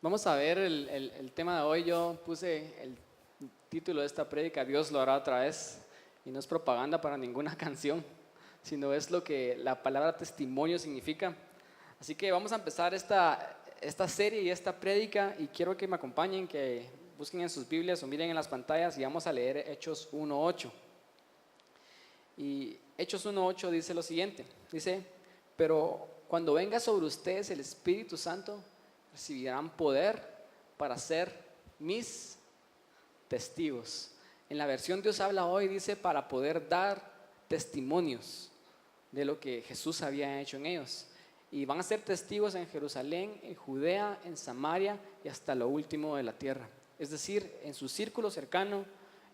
Vamos a ver el tema de hoy. Yo puse el título de esta prédica, Dios lo hará otra vez, y no es propaganda para ninguna canción, sino es lo que la palabra testimonio significa. Así que vamos a empezar esta serie y esta prédica, y quiero que me acompañen, que busquen en sus Biblias o miren en las pantallas, y vamos a leer Hechos 1:8. Y Hechos 1:8 dice lo siguiente, dice: pero cuando venga sobre ustedes el Espíritu Santo, recibirán poder para ser mis testigos. En la versión Dios habla hoy dice para poder dar testimonios de lo que Jesús había hecho en ellos. Y van a ser testigos en Jerusalén, en Judea, en Samaria y hasta lo último de la tierra. Es decir, en su círculo cercano,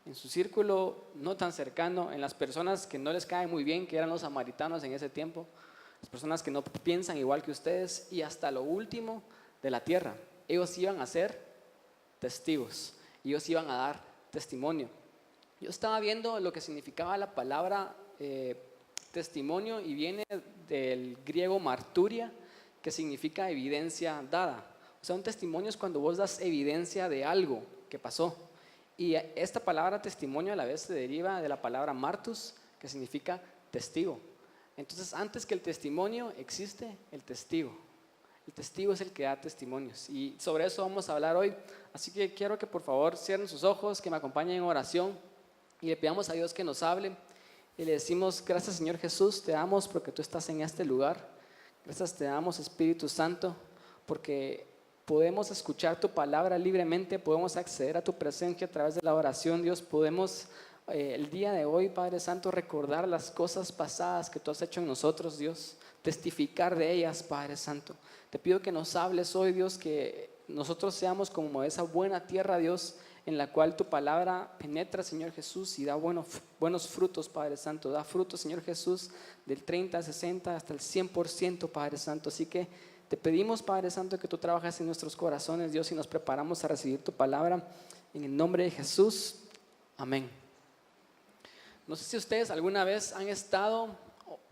en su círculo no tan cercano, en las personas que no les cae muy bien, que eran los samaritanos en ese tiempo, las personas que no piensan igual que ustedes, y hasta lo último de la tierra. Ellos iban a ser testigos, ellos iban a dar testimonio. Yo estaba viendo lo que significaba la palabra testimonio, y viene del griego marturia, que significa evidencia dada. O sea, un testimonio es cuando vos das evidencia de algo que pasó. Y esta palabra testimonio a la vez se deriva de la palabra martus, que significa testigo. Entonces, antes que el testimonio existe el testigo. El testigo es el que da testimonios, y sobre eso vamos a hablar hoy. Así que quiero que por favor cierren sus ojos, que me acompañen en oración y le pidamos a Dios que nos hable. Y le decimos: gracias, Señor Jesús, te damos porque tú estás en este lugar. Gracias te damos, Espíritu Santo, porque podemos escuchar tu palabra libremente, podemos acceder a tu presencia a través de la oración. Dios, podemos el día de hoy, Padre Santo, recordar las cosas pasadas que tú has hecho en nosotros, Dios, testificar de ellas, Padre Santo. Te pido que nos hables hoy, Dios, que nosotros seamos como esa buena tierra, Dios, en la cual tu palabra penetra, Señor Jesús, y da buenos frutos, Padre Santo. Da frutos, Señor Jesús, del 30, 60 hasta el 100%, Padre Santo. Así que te pedimos, Padre Santo, que tú trabajes en nuestros corazones, Dios, y nos preparamos a recibir tu palabra en el nombre de Jesús. Amén. No sé si ustedes alguna vez han estado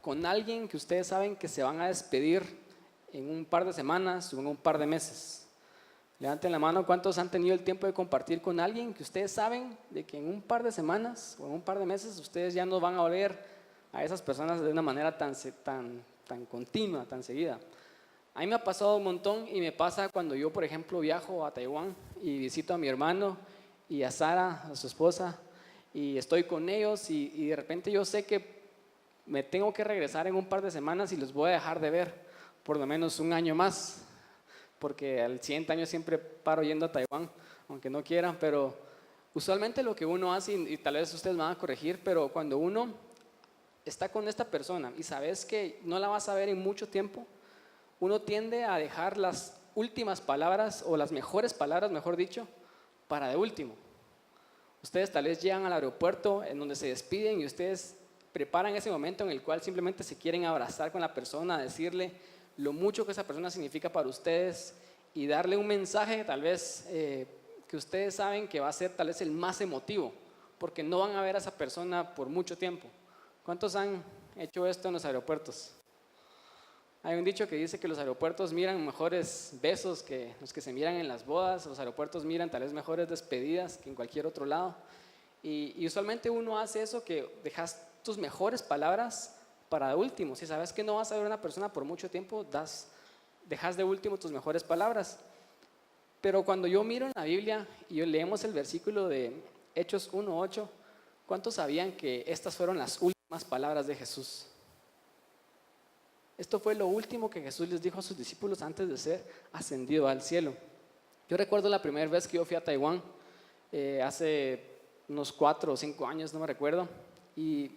con alguien que ustedes saben que se van a despedir en un par de semanas o en un par de meses. Levanten la mano, ¿cuántos han tenido el tiempo de compartir con alguien que ustedes saben de que en un par de semanas o en un par de meses ustedes ya no van a volver a esas personas de una manera tan continua, tan seguida? A mí me ha pasado un montón, y me pasa cuando yo, por ejemplo, viajo a Taiwán y visito a mi hermano y a Sara, a su esposa, y estoy con ellos, y de repente yo sé que me tengo que regresar en un par de semanas y los voy a dejar de ver por lo menos un año más, porque al siguiente año siempre paro yendo a Taiwán, aunque no quiera. Pero usualmente lo que uno hace, y tal vez ustedes me van a corregir, pero cuando uno está con esta persona y sabes que no la vas a ver en mucho tiempo, uno tiende a dejar las últimas palabras, o las mejores palabras, mejor dicho, para de último. Ustedes tal vez llegan al aeropuerto en donde se despiden, y ustedes preparan ese momento en el cual simplemente se quieren abrazar con la persona, decirle lo mucho que esa persona significa para ustedes, y darle un mensaje tal vez que ustedes saben que va a ser tal vez el más emotivo, porque no van a ver a esa persona por mucho tiempo. ¿Cuántos han hecho esto en los aeropuertos? Hay un dicho que dice que los aeropuertos miran mejores besos que los que se miran en las bodas. Los aeropuertos miran tal vez mejores despedidas que en cualquier otro lado. Y usualmente uno hace eso, que dejas tus mejores palabras para de último. Si sabes que no vas a ver a una persona por mucho tiempo, dejas de último tus mejores palabras. Pero cuando yo miro en la Biblia y leemos el versículo de Hechos 1:8, ¿cuántos sabían que estas fueron las últimas palabras de Jesús? Esto fue lo último que Jesús les dijo a sus discípulos antes de ser ascendido al cielo. Yo recuerdo la primera vez que yo fui a Taiwán, hace unos 4 o 5 años, no me recuerdo, y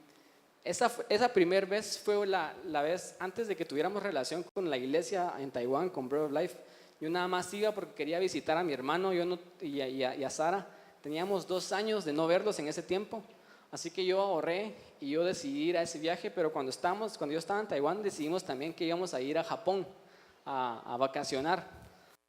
esa primera vez fue la vez antes de que tuviéramos relación con la iglesia en Taiwán, con Bread of Life. Yo nada más iba porque quería visitar a mi hermano y a Sara. Teníamos 2 años de no verlos en ese tiempo, así que yo ahorré y yo decidí ir a ese viaje. Pero cuando yo estaba en Taiwán, decidimos también que íbamos a ir a Japón a vacacionar.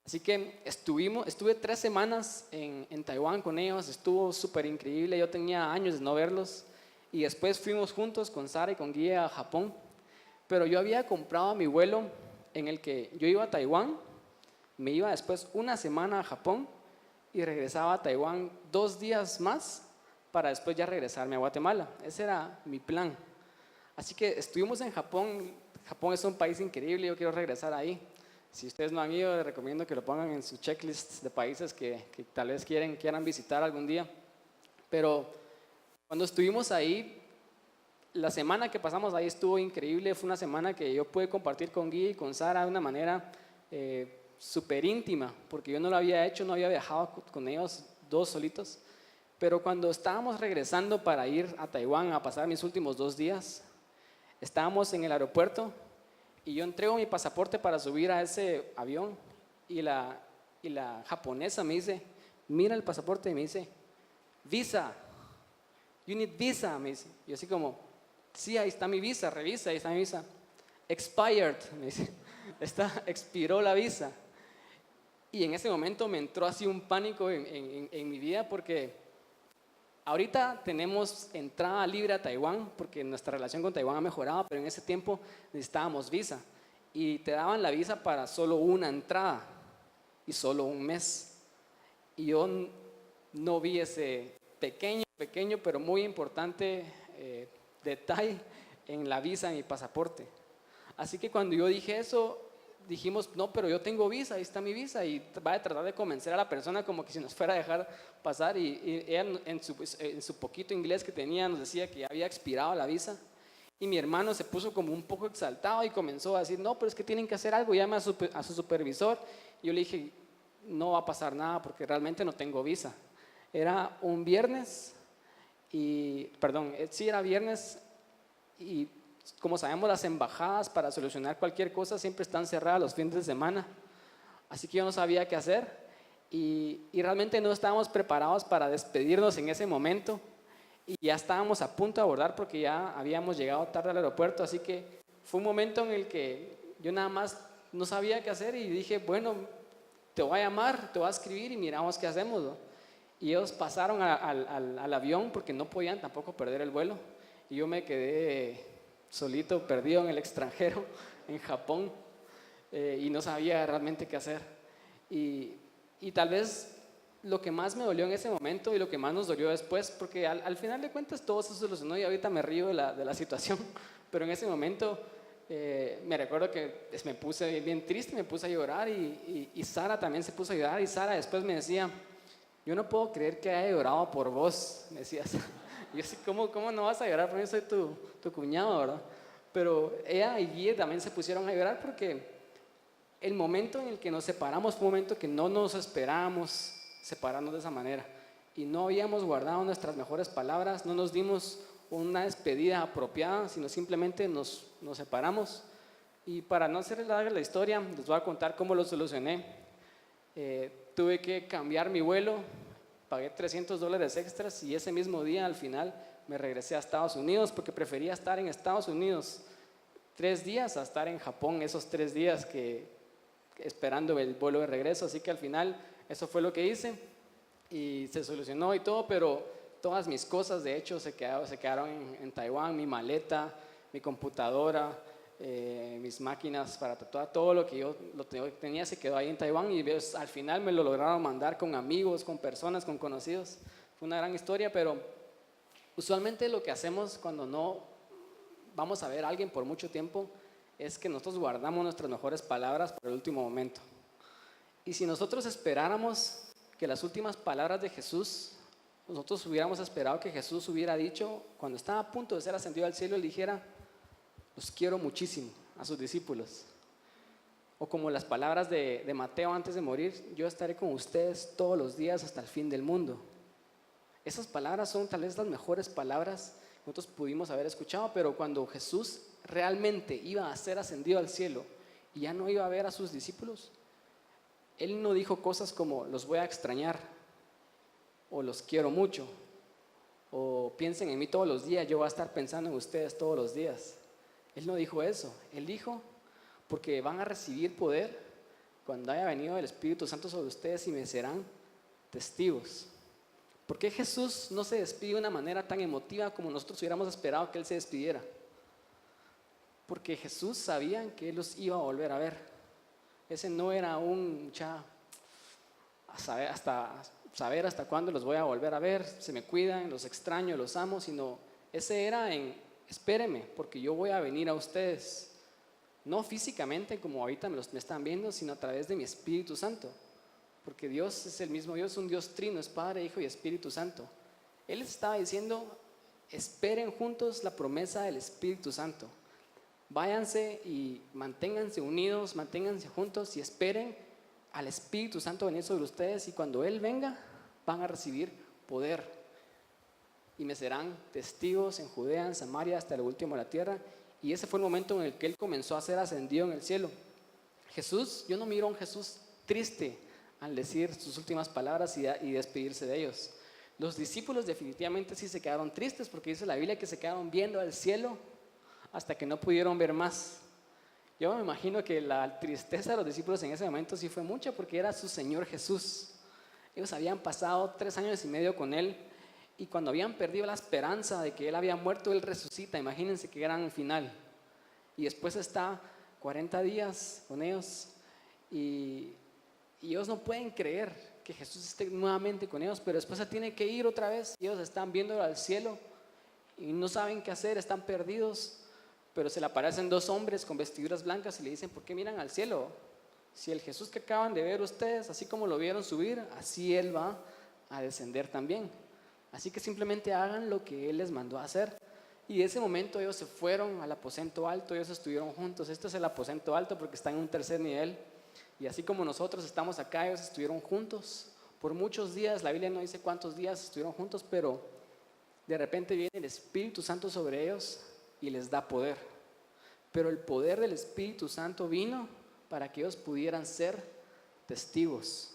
Así que estuve 3 semanas en Taiwán con ellos. Estuvo súper increíble. Yo tenía años de no verlos, y después fuimos juntos con Sara y con Guille a Japón. Pero yo había comprado mi vuelo en el que yo iba a Taiwán, Me iba después una semana a Japón y regresaba a Taiwán 2 días más para después ya regresarme a Guatemala. Ese era mi plan. Así que estuvimos en Japón. Japón es un país increíble, yo quiero regresar ahí. Si ustedes no han ido, les recomiendo que lo pongan en su checklist de países que tal vez quieran visitar algún día. Pero cuando estuvimos ahí, la semana que pasamos ahí estuvo increíble. Fue una semana que yo pude compartir con Guy y con Sara de una manera súper íntima, porque yo no lo había hecho, no había viajado con ellos dos solitos. Pero cuando estábamos regresando para ir a Taiwán a pasar mis últimos 2 días, estábamos en el aeropuerto y yo entrego mi pasaporte para subir a ese avión y la japonesa me dice, mira el pasaporte y me dice, visa, you need visa, me dice. Yo así como, sí, ahí está mi visa, revisa, ahí está mi visa. Expired, me dice, expiró la visa. Y en ese momento me entró así un pánico en mi vida porque ahorita tenemos entrada libre a Taiwán porque nuestra relación con Taiwán ha mejorado, pero en ese tiempo necesitábamos visa y te daban la visa para solo una entrada y solo un mes. Y yo no vi ese pequeño pero muy importante detalle en la visa de mi pasaporte. Así que cuando yo dije eso, dijimos, no, pero yo tengo visa, ahí está mi visa, y va a tratar de convencer a la persona como que si nos fuera a dejar pasar, y ella en su poquito inglés que tenía nos decía que ya había expirado la visa, y mi hermano se puso como un poco exaltado y comenzó a decir, no, pero es que tienen que hacer algo, llama a su supervisor. Y yo le dije, no va a pasar nada porque realmente no tengo visa. Era un viernes, sí era viernes, y como sabemos, las embajadas para solucionar cualquier cosa siempre están cerradas los fines de semana. Así que yo no sabía qué hacer y realmente no estábamos preparados para despedirnos en ese momento. Y ya estábamos a punto de abordar porque ya habíamos llegado tarde al aeropuerto. Así que fue un momento en el que yo nada más no sabía qué hacer y dije, bueno, te voy a llamar, te voy a escribir y miramos qué hacemos, ¿no? Y ellos pasaron al avión porque no podían tampoco perder el vuelo. Y yo me quedé solito, perdido en el extranjero, en Japón, y no sabía realmente qué hacer. Y tal vez lo que más me dolió en ese momento y lo que más nos dolió después, porque al final de cuentas todo se solucionó y ahorita me río de la situación, pero en ese momento me recuerdo que me puse bien triste, me puse a llorar y Sara también se puso a llorar y Sara después me decía, yo no puedo creer que haya llorado por vos, me decía. Y yo así, ¿cómo no vas a llorar? Porque yo soy tu cuñado, ¿verdad? Pero ella y Guille también se pusieron a llorar porque el momento en el que nos separamos fue un momento que no nos esperábamos separarnos de esa manera. Y no habíamos guardado nuestras mejores palabras, no nos dimos una despedida apropiada, sino simplemente nos separamos. Y para no hacer larga la historia, les voy a contar cómo lo solucioné. Tuve que cambiar mi vuelo, pagué $300 extras y ese mismo día al final me regresé a Estados Unidos porque prefería estar en Estados Unidos 3 días a estar en Japón esos 3 días esperando el vuelo de regreso. Así que al final eso fue lo que hice y se solucionó y todo, pero todas mis cosas de hecho se quedaron en Taiwán, mi maleta, mi computadora, mis máquinas para tatuar, todo lo que yo tenía se quedó ahí en Taiwán y al final me lo lograron mandar con amigos, con personas, con conocidos. Fue una gran historia, pero usualmente lo que hacemos cuando no vamos a ver a alguien por mucho tiempo es que nosotros guardamos nuestras mejores palabras para el último momento. Y si nosotros esperáramos que las últimas palabras de Jesús, nosotros hubiéramos esperado que Jesús hubiera dicho, cuando estaba a punto de ser ascendido al cielo, él dijera, los quiero muchísimo a sus discípulos. O como las palabras de Mateo antes de morir, yo estaré con ustedes todos los días hasta el fin del mundo. Esas palabras son tal vez las mejores palabras que nosotros pudimos haber escuchado, pero cuando Jesús realmente iba a ser ascendido al cielo y ya no iba a ver a sus discípulos, él no dijo cosas como los voy a extrañar o los quiero mucho o piensen en mí todos los días, yo voy a estar pensando en ustedes todos los días. Él no dijo eso. Él dijo, porque van a recibir poder cuando haya venido el Espíritu Santo sobre ustedes y me serán testigos. ¿Por qué Jesús no se despide de una manera tan emotiva como nosotros hubiéramos esperado que Él se despidiera? Porque Jesús sabía que Él los iba a volver a ver. Ese no era un saber hasta cuándo los voy a volver a ver, se me cuidan, los extraño, los amo, sino ese era espéreme, porque yo voy a venir a ustedes, no físicamente como ahorita me están viendo, sino a través de mi Espíritu Santo, porque Dios es el mismo Dios, un Dios trino, es Padre, Hijo y Espíritu Santo. Él les estaba diciendo, esperen juntos la promesa del Espíritu Santo. Váyanse y manténganse unidos, manténganse juntos y esperen al Espíritu Santo venir sobre ustedes, y cuando Él venga van a recibir poder y me serán testigos en Judea, en Samaria, hasta el último de la tierra. Y ese fue el momento en el que Él comenzó a ser ascendido en el cielo. Jesús, yo no miro a un Jesús triste al decir sus últimas palabras y despedirse de ellos. Los discípulos definitivamente sí se quedaron tristes, porque dice la Biblia que se quedaron viendo al cielo hasta que no pudieron ver más. Yo me imagino que la tristeza de los discípulos en ese momento sí fue mucha, porque era su Señor Jesús. Ellos habían pasado 3 años y medio con Él, y cuando habían perdido la esperanza de que Él había muerto, Él resucita. Imagínense qué gran final. Y después está 40 días con ellos, y ellos no pueden creer que Jesús esté nuevamente con ellos, pero después se tiene que ir otra vez. Ellos están viendo al cielo y no saben qué hacer, están perdidos. Pero se le aparecen 2 hombres con vestiduras blancas y le dicen, ¿por qué miran al cielo? Si el Jesús que acaban de ver ustedes, así como lo vieron subir, así Él va a descender también. Así que simplemente hagan lo que Él les mandó a hacer. Y de ese momento ellos se fueron al aposento alto, ellos estuvieron juntos. Este es el aposento alto porque está en un tercer nivel. Y así como nosotros estamos acá, ellos estuvieron juntos por muchos días. La Biblia no dice cuántos días estuvieron juntos, pero de repente viene el Espíritu Santo sobre ellos y les da poder. Pero el poder del Espíritu Santo vino para que ellos pudieran ser testigos.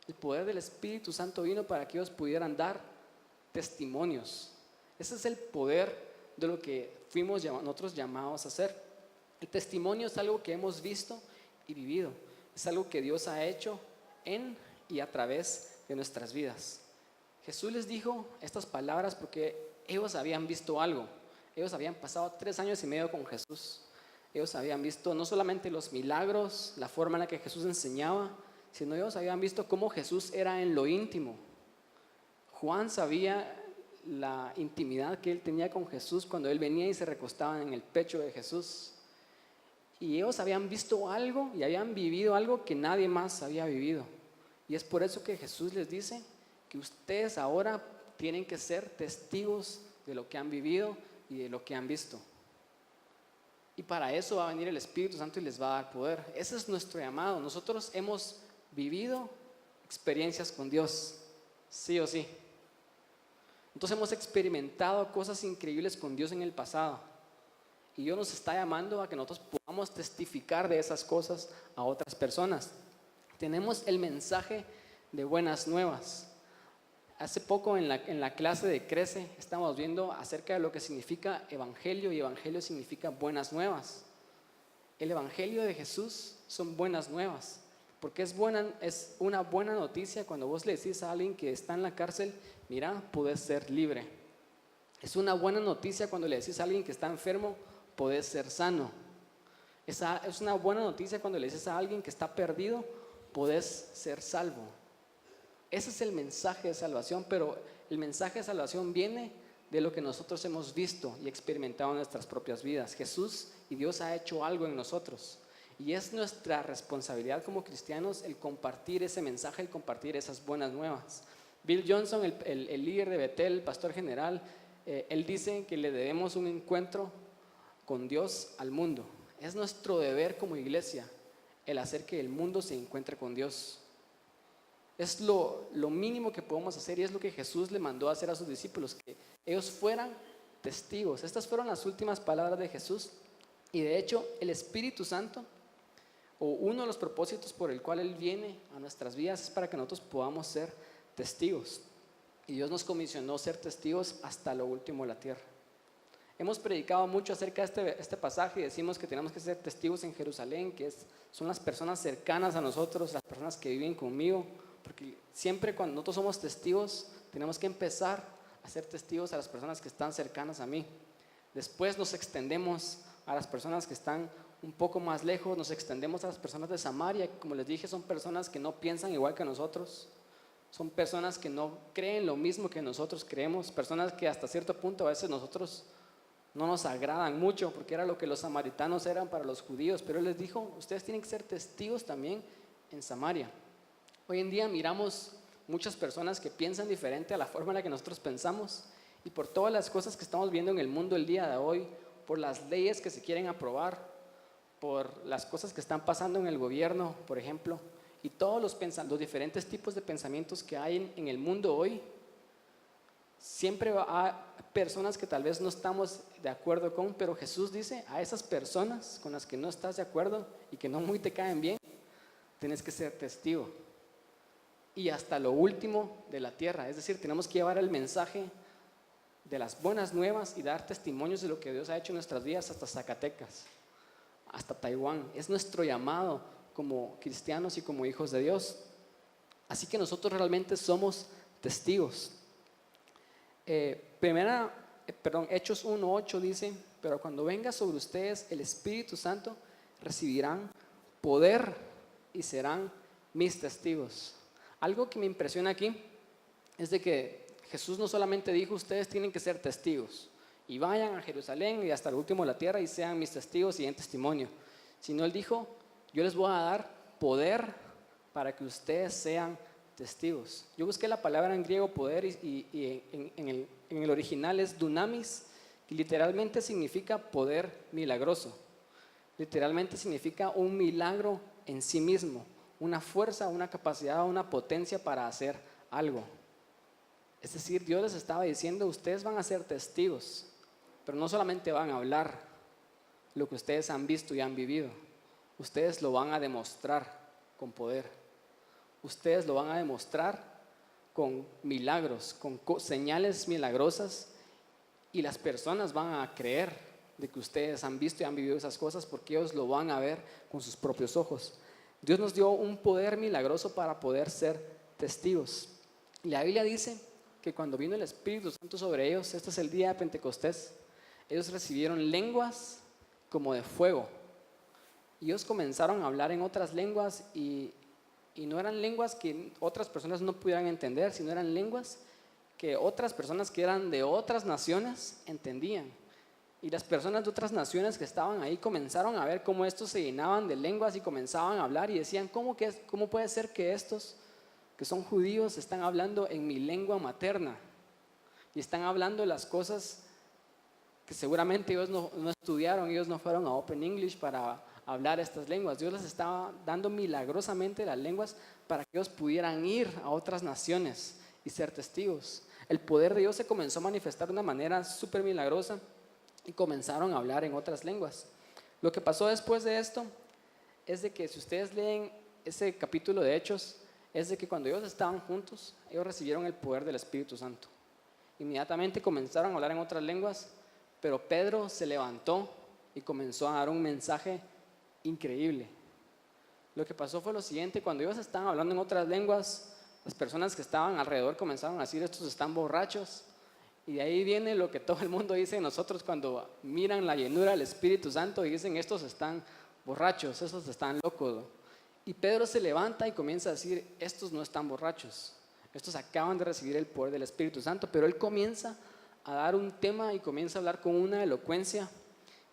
El poder del Espíritu Santo vino para que ellos pudieran dar testimonios. Ese es el poder de lo que fuimos nosotros llamados a hacer. El testimonio es algo que hemos visto y vivido. Es algo que Dios ha hecho en y a través de nuestras vidas. Jesús les dijo estas palabras porque ellos habían visto algo. Ellos habían pasado 3 años y medio con Jesús. Ellos habían visto no solamente los milagros, la forma en la que Jesús enseñaba, sino ellos habían visto cómo Jesús era en lo íntimo. Juan sabía la intimidad que él tenía con Jesús cuando él venía y se recostaba en el pecho de Jesús. Y ellos habían visto algo y habían vivido algo que nadie más había vivido. Y es por eso que Jesús les dice que ustedes ahora tienen que ser testigos de lo que han vivido y de lo que han visto. Y para eso va a venir el Espíritu Santo y les va a dar poder. Ese es nuestro llamado. Nosotros hemos vivido experiencias con Dios, sí o sí. Entonces hemos experimentado cosas increíbles con Dios en el pasado. Y Dios nos está llamando a que nosotros podamos testificar de esas cosas a otras personas. Tenemos el mensaje de buenas nuevas. Hace poco en la clase de Crece estamos viendo acerca de lo que significa evangelio, y evangelio significa buenas nuevas. El evangelio de Jesús son buenas nuevas, porque es una buena noticia cuando vos le decís a alguien que está en la cárcel, mira, puedes ser libre. Es una buena noticia cuando le decís a alguien que está enfermo, podés ser sano. Es una buena noticia cuando le dices a alguien que está perdido, podés ser salvo. Ese es el mensaje de salvación, pero el mensaje de salvación viene de lo que nosotros hemos visto y experimentado en nuestras propias vidas. Jesús y Dios ha hecho algo en nosotros, y es nuestra responsabilidad como cristianos el compartir ese mensaje, el compartir esas buenas nuevas. Bill Johnson, el líder de Betel, el pastor general, él dice que le debemos un encuentro con Dios al mundo. Es nuestro deber como iglesia el hacer que el mundo se encuentre con Dios. Es lo mínimo que podemos hacer, y es lo que Jesús le mandó a hacer a sus discípulos, que ellos fueran testigos. Estas fueron las últimas palabras de Jesús, y de hecho el Espíritu Santo, o uno de los propósitos por el cual Él viene a nuestras vidas, es para que nosotros podamos ser testigos. Y Dios nos comisionó ser testigos hasta lo último de la tierra. Hemos predicado mucho acerca de este pasaje y decimos que tenemos que ser testigos en Jerusalén, que son las personas cercanas a nosotros, las personas que viven conmigo. Porque siempre cuando nosotros somos testigos, tenemos que empezar a ser testigos a las personas que están cercanas a mí. Después nos extendemos a las personas que están un poco más lejos nos extendemos a las personas de Samaria. Como les dije, son personas que no piensan igual que nosotros. Son personas que no creen lo mismo que nosotros creemos. Personas que hasta cierto punto a veces nosotros no nos agradan mucho, porque era lo que los samaritanos eran para los judíos. Pero Él les dijo, ustedes tienen que ser testigos también en Samaria. Hoy en día miramos muchas personas que piensan diferente a la forma en la que nosotros pensamos, y por todas las cosas que estamos viendo en el mundo el día de hoy, por las leyes que se quieren aprobar, por las cosas que están pasando en el gobierno, por ejemplo, y todos los diferentes tipos de pensamientos que hay en el mundo hoy, siempre hay personas que tal vez no estamos de acuerdo con, pero Jesús dice a esas personas con las que no estás de acuerdo y que no muy te caen bien, tienes que ser testigo. Y hasta lo último de la tierra, es decir, tenemos que llevar el mensaje de las buenas nuevas y dar testimonios de lo que Dios ha hecho en nuestras vidas hasta Zacatecas, hasta Taiwán. Es nuestro llamado como cristianos y como hijos de Dios. Así que nosotros realmente somos testigos. Hechos 1:8 dice, pero cuando venga sobre ustedes el Espíritu Santo, recibirán poder y serán mis testigos. Algo que me impresiona aquí es de que Jesús no solamente dijo, ustedes tienen que ser testigos y vayan a Jerusalén y hasta el último de la tierra y sean mis testigos y den testimonio, sino Él dijo, yo les voy a dar poder para que ustedes sean testigos. Yo busqué la palabra en griego poder y en el original es dunamis, que literalmente significa poder milagroso. Literalmente significa un milagro en sí mismo, una fuerza, una capacidad, una potencia para hacer algo. Es decir, Dios les estaba diciendo, ustedes van a ser testigos, pero no solamente van a hablar lo que ustedes han visto y han vivido, ustedes lo van a demostrar con poder. Ustedes lo van a demostrar con milagros, con señales milagrosas, y las personas van a creer de que ustedes han visto y han vivido esas cosas porque ellos lo van a ver con sus propios ojos. Dios nos dio un poder milagroso para poder ser testigos. La Biblia dice que cuando vino el Espíritu Santo sobre ellos, este es el día de Pentecostés, ellos recibieron lenguas como de fuego. Y ellos comenzaron a hablar en otras lenguas y no eran lenguas que otras personas no pudieran entender, sino eran lenguas que otras personas que eran de otras naciones entendían. Y las personas de otras naciones que estaban ahí comenzaron a ver cómo estos se llenaban de lenguas y comenzaban a hablar y decían, ¿cómo puede ser que estos que son judíos están hablando en mi lengua materna? Y están hablando las cosas que seguramente ellos no estudiaron, ellos no fueron a Open English para hablar estas lenguas. Dios les estaba dando milagrosamente las lenguas para que ellos pudieran ir a otras naciones y ser testigos. El poder de Dios se comenzó a manifestar de una manera súper milagrosa y comenzaron a hablar en otras lenguas. Lo que pasó después de esto es de que si ustedes leen ese capítulo de Hechos, es de que cuando ellos estaban juntos, ellos recibieron el poder del Espíritu Santo. Inmediatamente comenzaron a hablar en otras lenguas, pero Pedro se levantó y comenzó a dar un mensaje increíble. Lo que pasó fue lo siguiente: cuando ellos estaban hablando en otras lenguas, las personas que estaban alrededor comenzaron a decir, estos están borrachos. Y de ahí viene lo que todo el mundo dice de nosotros cuando miran la llenura del Espíritu Santo y dicen, estos están borrachos, estos están locos. Y Pedro se levanta y comienza a decir, estos no están borrachos, estos acaban de recibir el poder del Espíritu Santo. Pero él comienza a dar un tema y comienza a hablar con una elocuencia.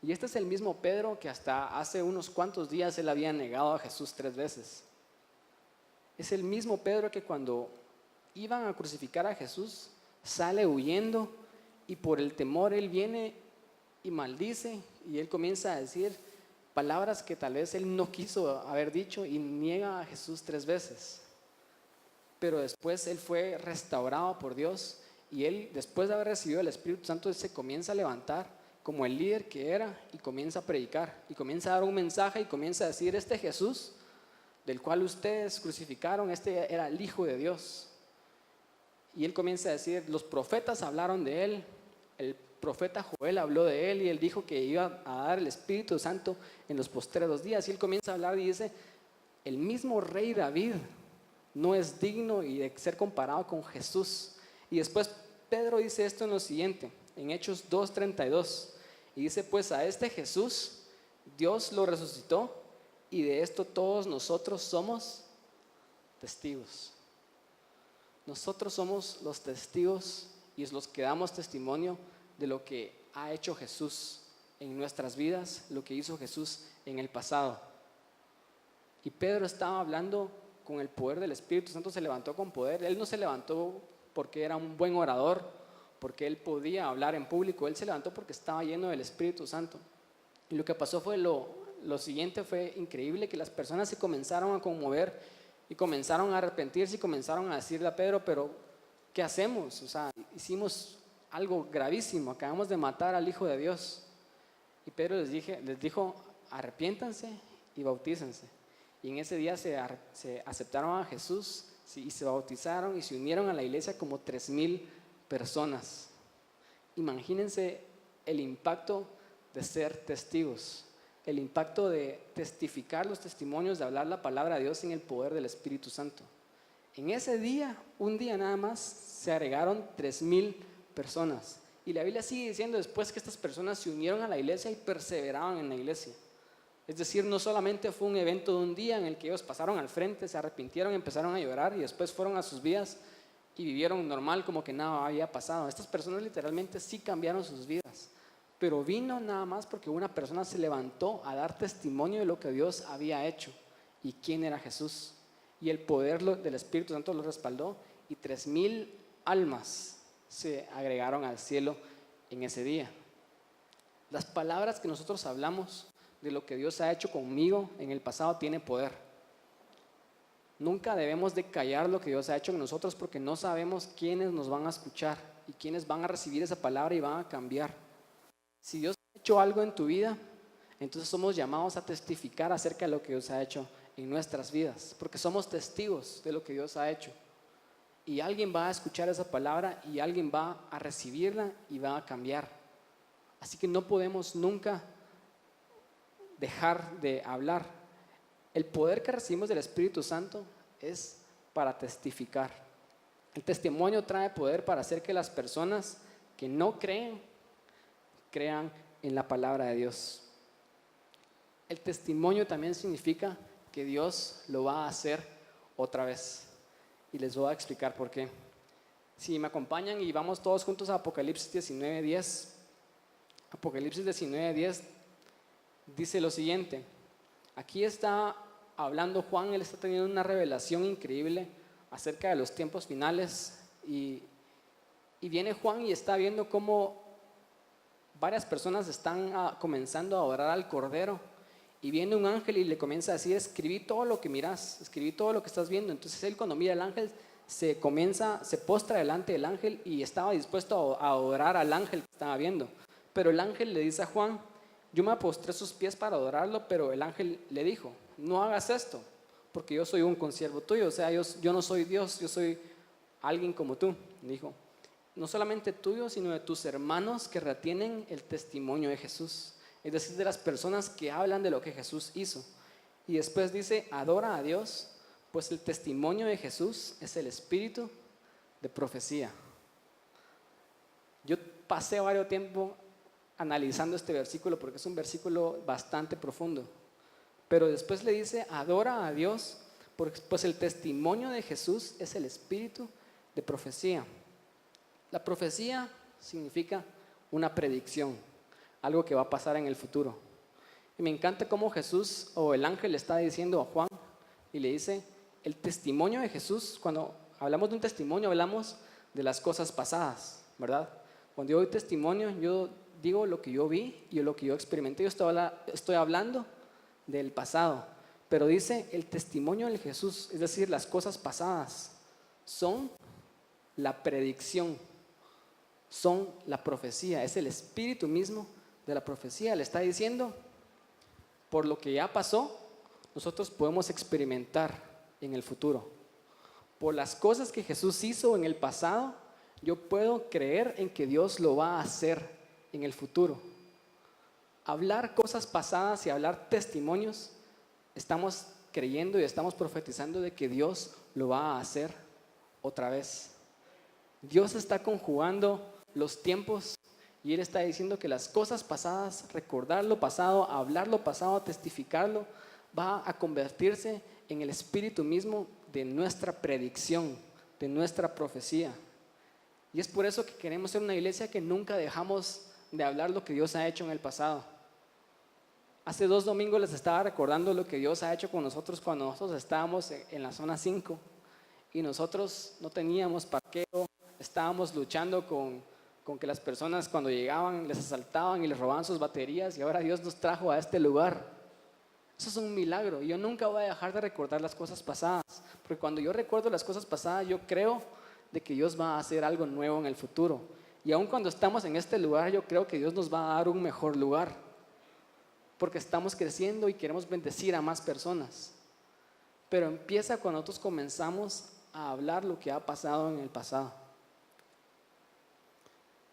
Y este es el mismo Pedro que hasta hace unos cuantos días él había negado a Jesús 3 veces. Es el mismo Pedro que cuando iban a crucificar a Jesús sale huyendo, y por el temor él viene y maldice, y él comienza a decir palabras que tal vez él no quiso haber dicho y niega a Jesús 3 veces. Pero después él fue restaurado por Dios, y él, después de haber recibido el Espíritu Santo, él se comienza a levantar como el líder que era y comienza a predicar y comienza a dar un mensaje y comienza a decir, este Jesús del cual ustedes crucificaron, este era el Hijo de Dios. Y él comienza a decir, los profetas hablaron de él, el profeta Joel habló de él y él dijo que iba a dar el Espíritu Santo en los postreros días. Y él comienza a hablar y dice, el mismo rey David no es digno y de ser comparado con Jesús. Y después Pedro dice esto en lo siguiente, en Hechos 2:32, y dice, pues a este Jesús Dios lo resucitó y de esto todos nosotros somos testigos. Nosotros somos los testigos y es los que damos testimonio de lo que ha hecho Jesús en nuestras vidas, lo que hizo Jesús en el pasado. Y Pedro estaba hablando con el poder del Espíritu Santo, se levantó con poder. Él no se levantó porque era un buen orador, porque él podía hablar en público. Él se levantó porque estaba lleno del Espíritu Santo. Y lo que pasó fue lo siguiente, fue increíble, que las personas se comenzaron a conmover y comenzaron a arrepentirse y comenzaron a decirle a Pedro, pero ¿qué hacemos? O sea, hicimos algo gravísimo, acabamos de matar al Hijo de Dios. Y Pedro les dijo, arrepiéntanse y bautícense. Y en ese día se aceptaron a Jesús y se bautizaron y se unieron a la iglesia como 3,000 personas. Imagínense el impacto de ser testigos, el impacto de testificar los testimonios, de hablar la palabra de Dios en el poder del Espíritu Santo. En ese día, un día nada más, se agregaron 3,000 personas. Y la Biblia sigue diciendo después que estas personas se unieron a la iglesia y perseveraban en la iglesia. Es decir, no solamente fue un evento de un día en el que ellos pasaron al frente, se arrepintieron, empezaron a llorar y después fueron a sus vidas y vivieron normal como que nada había pasado. Estas personas literalmente sí cambiaron sus vidas, pero vino nada más porque una persona se levantó a dar testimonio de lo que Dios había hecho y quién era Jesús. Y el poder del Espíritu Santo lo respaldó y 3,000 almas se agregaron al cielo en ese día. Las palabras que nosotros hablamos de lo que Dios ha hecho conmigo en el pasado tiene poder. Nunca debemos de callar lo que Dios ha hecho en nosotros porque no sabemos quiénes nos van a escuchar y quiénes van a recibir esa palabra y van a cambiar. Si Dios ha hecho algo en tu vida, entonces somos llamados a testificar acerca de lo que Dios ha hecho en nuestras vidas, porque somos testigos de lo que Dios ha hecho. Y alguien va a escuchar esa palabra y alguien va a recibirla y va a cambiar. Así que no podemos nunca dejar de hablar. El poder que recibimos del Espíritu Santo es para testificar. El testimonio trae poder para hacer que las personas que no creen, crean en la palabra de Dios. El testimonio también significa que Dios lo va a hacer otra vez. Y les voy a explicar por qué. Si me acompañan y vamos todos juntos a Apocalipsis 19:10. Apocalipsis 19:10 dice lo siguiente. Aquí está hablando Juan, él está teniendo una revelación increíble acerca de los tiempos finales y viene Juan y está viendo cómo varias personas están comenzando a adorar al Cordero y viene un ángel y le comienza a decir, escribí todo lo que miras, escribí todo lo que estás viendo. Entonces él, cuando mira al ángel, se postra delante del ángel y estaba dispuesto a adorar al ángel que estaba viendo. Pero el ángel le dice a Juan, yo me postré a sus pies para adorarlo, pero el ángel le dijo, no hagas esto, porque yo soy un consiervo tuyo, o sea, yo no soy Dios, yo soy alguien como tú. Dijo, no solamente tuyo, sino de tus hermanos que retienen el testimonio de Jesús, es decir, de las personas que hablan de lo que Jesús hizo. Y después dice, adora a Dios, pues el testimonio de Jesús es el espíritu de profecía. Yo pasé varios tiempo analizando este versículo porque es un versículo bastante profundo, pero después le dice, adora a Dios, pues el testimonio de Jesús es el espíritu de profecía. La profecía significa una predicción, algo que va a pasar en el futuro. Y me encanta cómo Jesús o el ángel le está diciendo a Juan y le dice, el testimonio de Jesús, cuando hablamos de un testimonio hablamos de las cosas pasadas, ¿verdad? Cuando yo doy testimonio, yo digo lo que yo vi y lo que yo experimenté. Yo estoy hablando del pasado, pero dice el testimonio de Jesús, es decir, las cosas pasadas son la predicción, son la profecía, es el espíritu mismo de la profecía. Le está diciendo, por lo que ya pasó, nosotros podemos experimentar en el futuro. Por las cosas que Jesús hizo en el pasado, yo puedo creer en que Dios lo va a hacer en el futuro. Hablar cosas pasadas y hablar testimonios, estamos creyendo y estamos profetizando de que Dios lo va a hacer otra vez. Dios está conjugando los tiempos Y Él está diciendo que las cosas pasadas, recordar lo pasado, hablar lo pasado, testificarlo, va a convertirse en el espíritu mismo de nuestra predicción, de nuestra profecía. Y es por eso que queremos ser una iglesia que nunca dejamos de hablar lo que Dios ha hecho en el pasado. Hace 2 domingos les estaba recordando lo que Dios ha hecho con nosotros cuando nosotros estábamos en la zona 5 y nosotros no teníamos parqueo, estábamos luchando con que las personas cuando llegaban les asaltaban y les robaban sus baterías, y ahora Dios nos trajo a este lugar. Eso es un milagro, y yo nunca voy a dejar de recordar las cosas pasadas, porque cuando yo recuerdo las cosas pasadas yo creo de que Dios va a hacer algo nuevo en el futuro. Y aun cuando estamos en este lugar, yo creo que Dios nos va a dar un mejor lugar, porque estamos creciendo y queremos bendecir a más personas. Pero empieza cuando nosotros comenzamos a hablar lo que ha pasado en el pasado.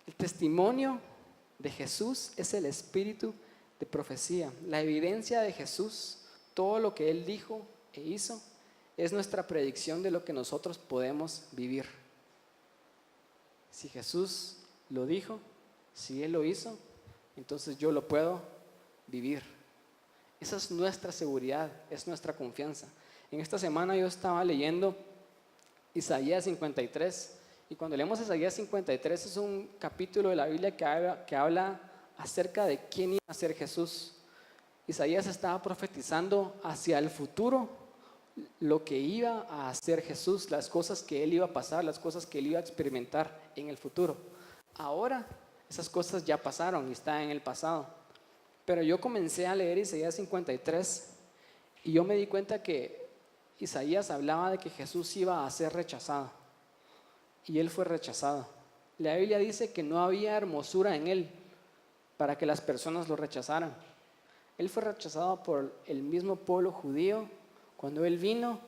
El testimonio de Jesús es el espíritu de profecía. La evidencia de Jesús, todo lo que Él dijo e hizo, es nuestra predicción de lo que nosotros podemos vivir. Si Jesús lo dijo, si Él lo hizo, entonces yo lo puedo vivir. Esa es nuestra seguridad, es nuestra confianza. En esta semana yo estaba leyendo Isaías 53, y cuando leemos Isaías 53 es un capítulo de la Biblia que habla acerca de quién iba a ser Jesús. Isaías estaba profetizando hacia el futuro lo que iba a hacer Jesús, las cosas que Él iba a pasar, las cosas que Él iba a experimentar en el futuro. Ahora esas cosas ya pasaron y están en el pasado. Pero yo comencé a leer Isaías 53 y yo me di cuenta que Isaías hablaba de que Jesús iba a ser rechazado, y Él fue rechazado. La Biblia dice que no había hermosura en Él para que las personas lo rechazaran. Él fue rechazado por el mismo pueblo judío cuando Él vino,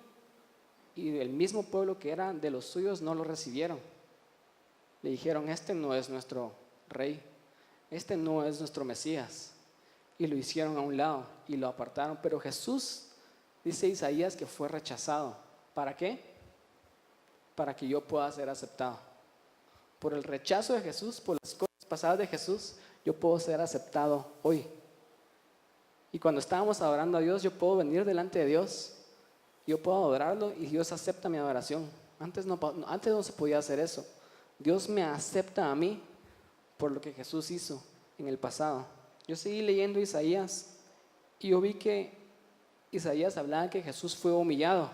y el mismo pueblo que era de los suyos no lo recibieron. Le dijeron: este no es nuestro rey, este no es nuestro Mesías, y lo hicieron a un lado y lo apartaron. Pero Jesús, dice Isaías, que fue rechazado. ¿Para qué? Para que yo pueda ser aceptado. Por el rechazo de Jesús, por las cosas pasadas de Jesús, yo puedo ser aceptado hoy. Y cuando estábamos adorando a Dios, yo puedo venir delante de Dios, yo puedo adorarlo y Dios acepta mi adoración. Antes no se podía hacer eso. Dios me acepta a mí por lo que Jesús hizo en el pasado. Yo seguí leyendo Isaías y yo vi que Isaías hablaba que Jesús fue humillado,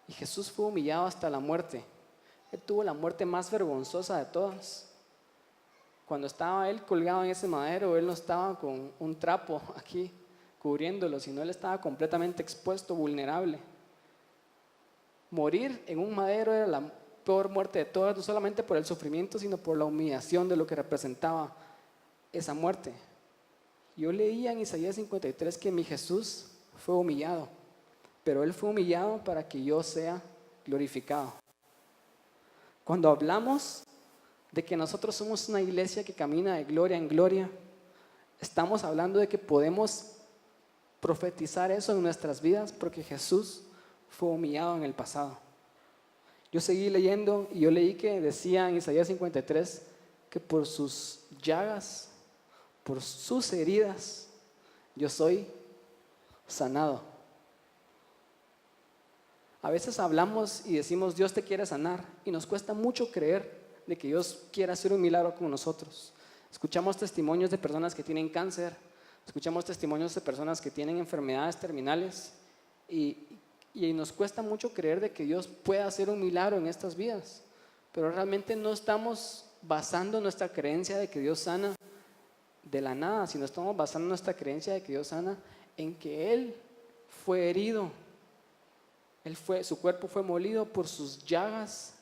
y Jesús fue humillado hasta la muerte. Él tuvo la muerte más vergonzosa de todas. Cuando estaba Él colgado en ese madero, Él no estaba con un trapo aquí cubriéndolo, sino Él estaba completamente expuesto, vulnerable. Morir en un madero era la peor muerte de todas, no solamente por el sufrimiento, sino por la humillación de lo que representaba esa muerte. Yo leía en Isaías 53 que mi Jesús fue humillado, pero Él fue humillado para que yo sea glorificado. Cuando hablamos de que nosotros somos una iglesia que camina de gloria en gloria, estamos hablando de que podemos profetizar eso en nuestras vidas porque Jesús fue humillado en el pasado. Yo seguí leyendo y yo leí que decía en Isaías 53 que por sus llagas, por sus heridas, yo soy sanado. A veces hablamos y decimos: Dios te quiere sanar, y nos cuesta mucho creer de que Dios quiera hacer un milagro con nosotros. Escuchamos testimonios de personas que tienen cáncer, escuchamos testimonios de personas que tienen enfermedades terminales, y nos cuesta mucho creer de que Dios pueda hacer un milagro en estas vidas, pero realmente no estamos basando nuestra creencia de que Dios sana de la nada, sino estamos basando nuestra creencia de que Dios sana en que Él fue herido, su cuerpo fue molido, por sus llagas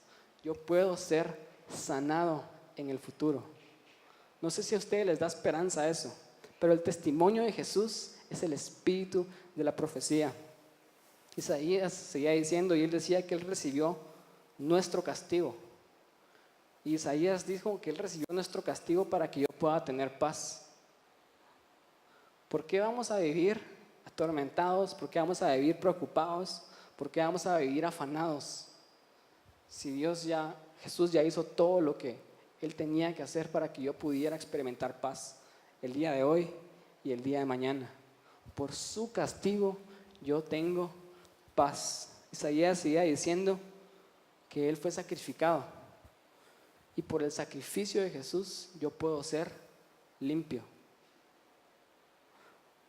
yo puedo ser sanado en el futuro. No sé si a ustedes les da esperanza eso, pero el testimonio de Jesús es el espíritu de la profecía. Isaías seguía diciendo, y él decía que Él recibió nuestro castigo. Y Isaías dijo que Él recibió nuestro castigo para que yo pueda tener paz. ¿Por qué vamos a vivir atormentados? ¿Por qué vamos a vivir preocupados? ¿Por qué vamos a vivir afanados? Si Jesús ya hizo todo lo que Él tenía que hacer para que yo pudiera experimentar paz el día de hoy y el día de mañana. Por su castigo yo tengo paz. Isaías seguía diciendo que Él fue sacrificado y por el sacrificio de Jesús yo puedo ser limpio.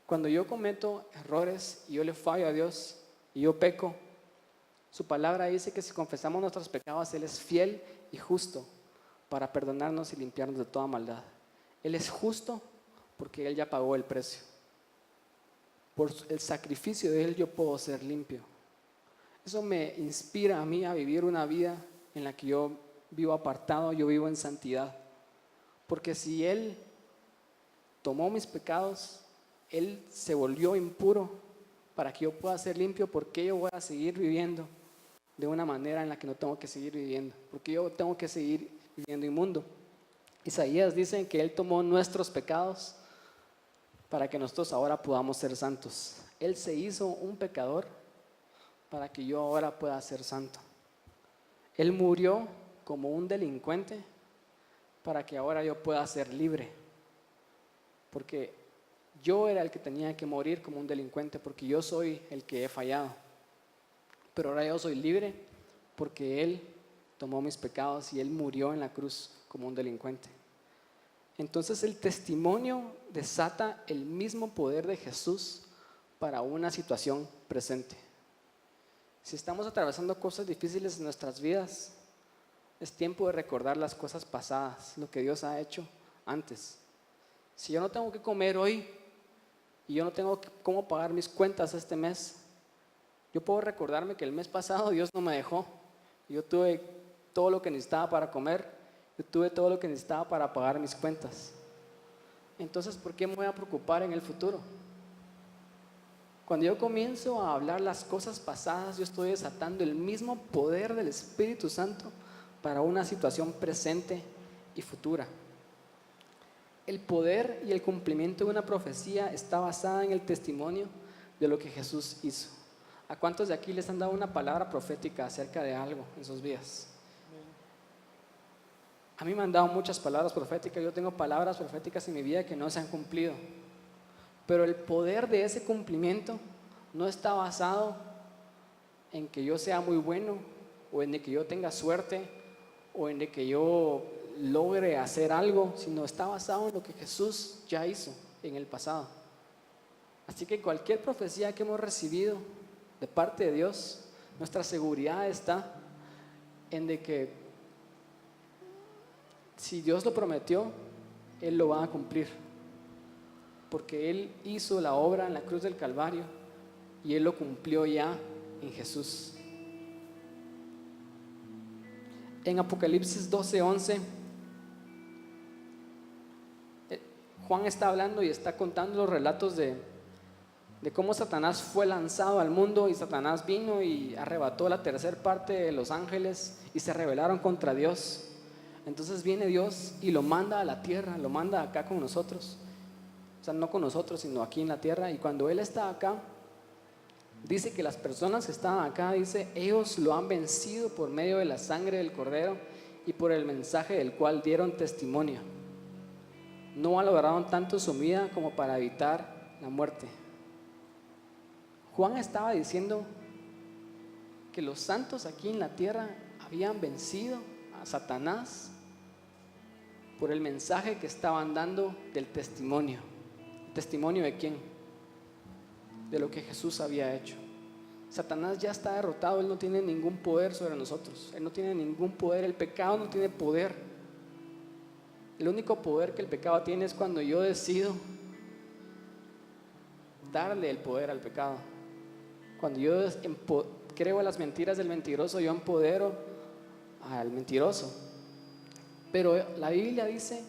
Cuando yo cometo errores y yo le fallo a Dios y yo peco, su palabra dice que si confesamos nuestros pecados, Él es fiel y justo para perdonarnos y limpiarnos de toda maldad. Él es justo porque Él ya pagó el precio. Por el sacrificio de Él yo puedo ser limpio. Eso me inspira a mí a vivir una vida en la que yo vivo apartado, yo vivo en santidad. Porque si Él tomó mis pecados, Él se volvió impuro para que yo pueda ser limpio, ¿por qué yo voy a seguir viviendo de una manera en la que no tengo que seguir viviendo? Porque yo tengo que seguir viviendo inmundo. Isaías dice que Él tomó nuestros pecados para que nosotros ahora podamos ser santos. Él se hizo un pecador para que yo ahora pueda ser santo. Él murió como un delincuente para que ahora yo pueda ser libre. Porque yo era el que tenía que morir como un delincuente, porque yo soy el que he fallado. Pero ahora yo soy libre porque Él tomó mis pecados y Él murió en la cruz como un delincuente. Entonces el testimonio desata el mismo poder de Jesús para una situación presente. Si estamos atravesando cosas difíciles en nuestras vidas, es tiempo de recordar las cosas pasadas, lo que Dios ha hecho antes. Si yo no tengo que comer hoy y yo no tengo cómo pagar mis cuentas este mes, yo puedo recordarme que el mes pasado Dios no me dejó. Yo tuve todo lo que necesitaba para comer, yo tuve todo lo que necesitaba para pagar mis cuentas. Entonces, ¿por qué me voy a preocupar en el futuro? Cuando yo comienzo a hablar las cosas pasadas, yo estoy desatando el mismo poder del Espíritu Santo para una situación presente y futura. El poder y el cumplimiento de una profecía está basada en el testimonio de lo que Jesús hizo. ¿A cuántos de aquí les han dado una palabra profética acerca de algo en sus vidas? A mí me han dado muchas palabras proféticas. Yo tengo palabras proféticas en mi vida que no se han cumplido. Pero el poder de ese cumplimiento no está basado en que yo sea muy bueno, o en que yo tenga suerte, o en que yo logre hacer algo, sino está basado en lo que Jesús ya hizo en el pasado. Así que cualquier profecía que hemos recibido de parte de Dios, nuestra seguridad está en de que si Dios lo prometió, Él lo va a cumplir. Porque Él hizo la obra en la cruz del Calvario y Él lo cumplió ya en Jesús. En Apocalipsis 12:11, Juan está hablando y está contando los relatos de cómo Satanás fue lanzado al mundo, y Satanás vino y arrebató la tercer parte de los ángeles y se rebelaron contra Dios. Entonces viene Dios y lo manda a la tierra, lo manda acá con nosotros. O sea, no con nosotros, sino aquí en la tierra. Y cuando Él está acá, dice que las personas que estaban acá, dice, ellos lo han vencido por medio de la sangre del Cordero y por el mensaje del cual dieron testimonio. No valoraron tanto su vida como para evitar la muerte. Juan estaba diciendo que los santos aquí en la tierra habían vencido a Satanás por el mensaje que estaban dando del testimonio. ¿El testimonio de quién? De lo que Jesús había hecho. Satanás ya está derrotado, él no tiene ningún poder sobre nosotros, él no tiene ningún poder, el pecado no tiene poder. El único poder que el pecado tiene es cuando yo decido darle el poder al pecado. Cuando yo creo en las mentiras del mentiroso, yo empodero al mentiroso. Pero la Biblia dice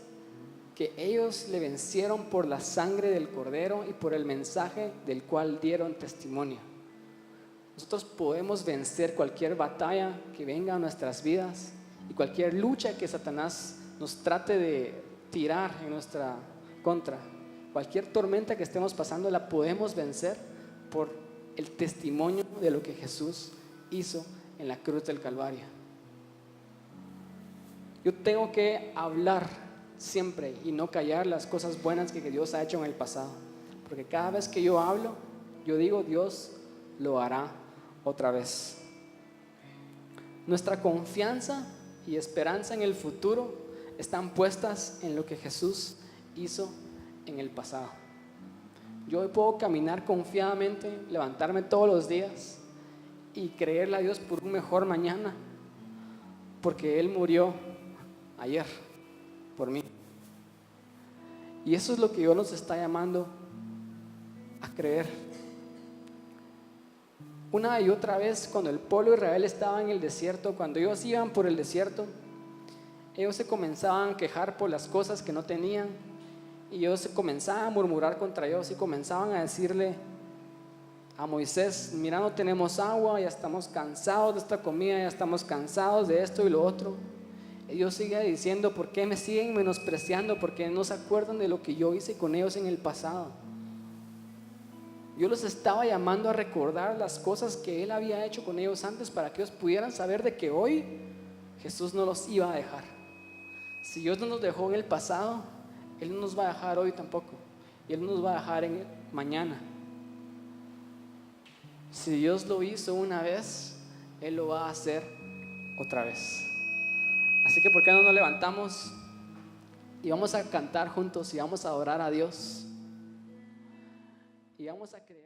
que ellos le vencieron por la sangre del Cordero y por el mensaje del cual dieron testimonio. Nosotros podemos vencer cualquier batalla que venga a nuestras vidas y cualquier lucha que Satanás nos trate de tirar en nuestra contra. Cualquier tormenta que estemos pasando la podemos vencer por el testimonio de lo que Jesús hizo en la cruz del Calvario. Yo tengo que hablar siempre y no callar las cosas buenas que Dios ha hecho en el pasado. Porque cada vez que yo hablo, yo digo, Dios lo hará otra vez. Nuestra confianza y esperanza en el futuro están puestas en lo que Jesús hizo en el pasado. Yo hoy puedo caminar confiadamente, levantarme todos los días y creerle a Dios por un mejor mañana, porque Él murió ayer por mí. Y eso es lo que Dios nos está llamando a creer. Una y otra vez, cuando el pueblo de Israel estaba en el desierto, cuando ellos iban por el desierto, ellos se comenzaban a quejar por las cosas que no tenían, y ellos se comenzaban a murmurar contra Dios y comenzaban a decirle a Moisés: mira, no tenemos agua, ya estamos cansados de esta comida, ya estamos cansados de esto y lo otro. Y Dios sigue diciendo: ¿por qué me siguen menospreciando? ¿Por qué no se acuerdan de lo que yo hice con ellos en el pasado? Yo los estaba llamando a recordar las cosas que Él había hecho con ellos antes, para que ellos pudieran saber de que hoy Jesús no los iba a dejar. Si Dios no nos dejó en el pasado, Él no nos va a dejar hoy tampoco, y Él no nos va a dejar mañana. Si Dios lo hizo una vez, Él lo va a hacer otra vez. Así que ¿por qué no nos levantamos y vamos a cantar juntos y vamos a adorar a Dios y vamos a creer?